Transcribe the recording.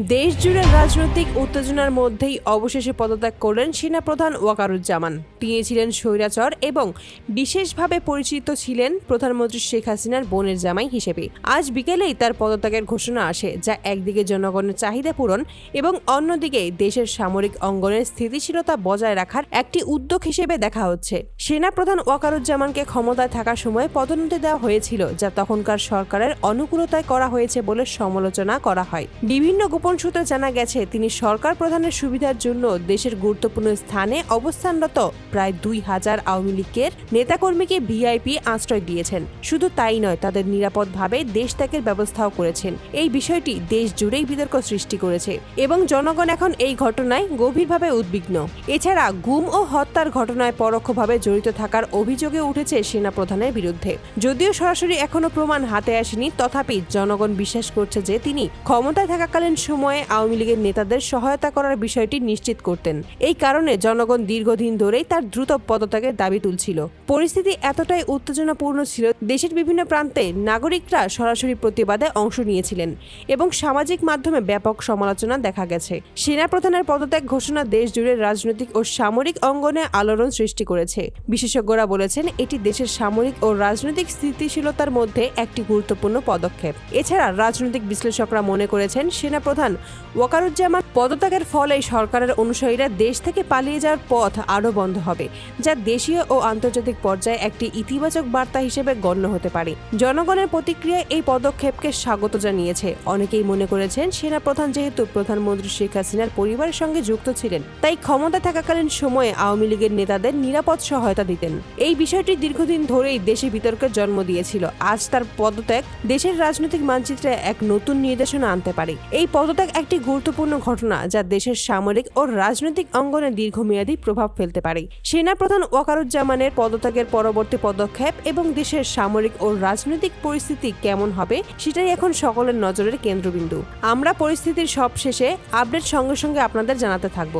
দেশ জুড়ে রাজনৈতিক উত্তেজনার মধ্যেই অবশেষে পদত্যাগ করলেন সেনাপ্রধান ওয়াকারুজ্জামান। তিনি ছিলেন স্বৈরাচার এবং বিশেষভাবে পরিচিত ছিলেন প্রধানমন্ত্রী শেখ হাসিনার বোনের জামাই হিসেবে। আজ বিকেলেই তার পদত্যাগের ঘোষণা আসে, যা একদিকে জনগণের চাহিদা পূরণ এবং অন্যদিকে দেশের সামরিক অঙ্গনের স্থিতিশীলতা বজায় রাখার একটি উদ্যোগ হিসেবে দেখা হচ্ছে। সেনাপ্রধান ওয়াকারুজ্জামানকে ক্ষমতায় থাকার সময় পদোন্নতি দেওয়া হয়েছিল, যা তখনকার সরকারের অনুকূলতায় করা হয়েছে বলে সমালোচনা করা হয়। বিভিন্ন গোপন সূত্রে জানা গেছে, তিনি সরকার প্রধানের সুবিধার জন্য দেশের গুরুত্বপূর্ণ স্থানে অবস্থানরত প্রায় 2000 আওয়ামী লীগের নেতাকর্মীকে ভিআইপি আশ্রয় দিয়েছেন। শুধু তাই নয়, তাদের নিরাপদভাবে দেশ ত্যাগের ব্যবস্থাও করেছেন। এই বিষয়টি দেশ জুড়েই বিতর্ক সৃষ্টি করেছে এবং জনগণ এখন এই ঘটনায় গভীরভাবে উদ্বিগ্ন। এছাড়া গুম ও হত্যার ঘটনায় পরোক্ষভাবে জড়িত থাকার অভিযোগে উঠেছে সেনাপ্রধানের বিরুদ্ধে। যদিও সরাসরি এখনো প্রমাণ হাতে আসেনি, তথাপি জনগণ বিশ্বাস করছে যে তিনি ক্ষমতায় থাকাকালীন সময়ে আওয়ামী লীগের নেতাদের সহায়তা করার বিষয়টি নিশ্চিত করতেন। এই কারণে জনগণ দীর্ঘদিন ধরেই তার দ্রুত পদত্যাগের দাবি তুলছিল। পরিস্থিতি এতটাই উত্তেজনাপূর্ণ ছিল, দেশের বিভিন্ন প্রান্তে নাগরিকরা সরাসরি প্রতিবাদে অংশ নিয়েছিলেন এবং সামাজিক মাধ্যমে ব্যাপক সমালোচনা দেখা গেছে। সেনাপ্রধানের পদত্যাগ ঘোষণা দেশ জুড়ে রাজনৈতিক ও সামরিক অঙ্গনে আলোড়ন সৃষ্টি করেছে। বিশেষজ্ঞরা বলেছেন, এটি দেশের সামরিক ও রাজনৈতিক স্থিতিশীলতার মধ্যে একটি গুরুত্বপূর্ণ পদক্ষেপ। এছাড়া রাজনৈতিক বিশ্লেষকরা মনে করেছেন, সেনাপ্রধান ওয়াকারুজ্জামান পদত্যাগের ফলে সরকারের অনুসারীরা দেশ থেকে পালিয়ে যাওয়ার পথ আরও বন্ধ হবে, যা দেশীয় ও আন্তর্জাতিক পর্যায়ে একটি ইতিবাচক বার্তা হিসেবে গণ্য হতে পারে। জনগণের প্রতিক্রিয়া এই পদক্ষেপকে স্বাগত জানিয়েছে। অনেকেই মনে করেছেন, সেনাপ্রধান যেহেতু প্রধানমন্ত্রী শেখ হাসিনার পরিবারের সঙ্গে যুক্ত ছিলেন, তাই ক্ষমতা থাকাকালীন সময়ে আওয়ামী লীগের নেতাদের নিরাপদ সহায়তা দিতেন। এই বিষয়টি দীর্ঘদিন ধরেই দেশে বিতর্কের জন্ম দিয়েছিল। আজ তার পদত্যাগ দেশের রাজনৈতিক মানচিত্রে এক নতুন নির্দেশনা আনতে পারে। এই পদত্যাগ একটি গুরুত্বপূর্ণ ঘটনা, যা দেশের সামরিক ও রাজনৈতিক অঙ্গনে দীর্ঘমেয়াদী প্রভাব ফেলতে পারে। সেনাপ্রধান ওয়াকারুজ্জামানের পদত্যাগের পরবর্তী পদক্ষেপ এবং দেশের সামরিক ও রাজনৈতিক পরিস্থিতি কেমন হবে সেটাই এখন সকলের নজরের কেন্দ্রবিন্দু। আমরা পরিস্থিতির সবশেষে আপডেট সঙ্গে সঙ্গে আপনাদের জানাতে থাকব।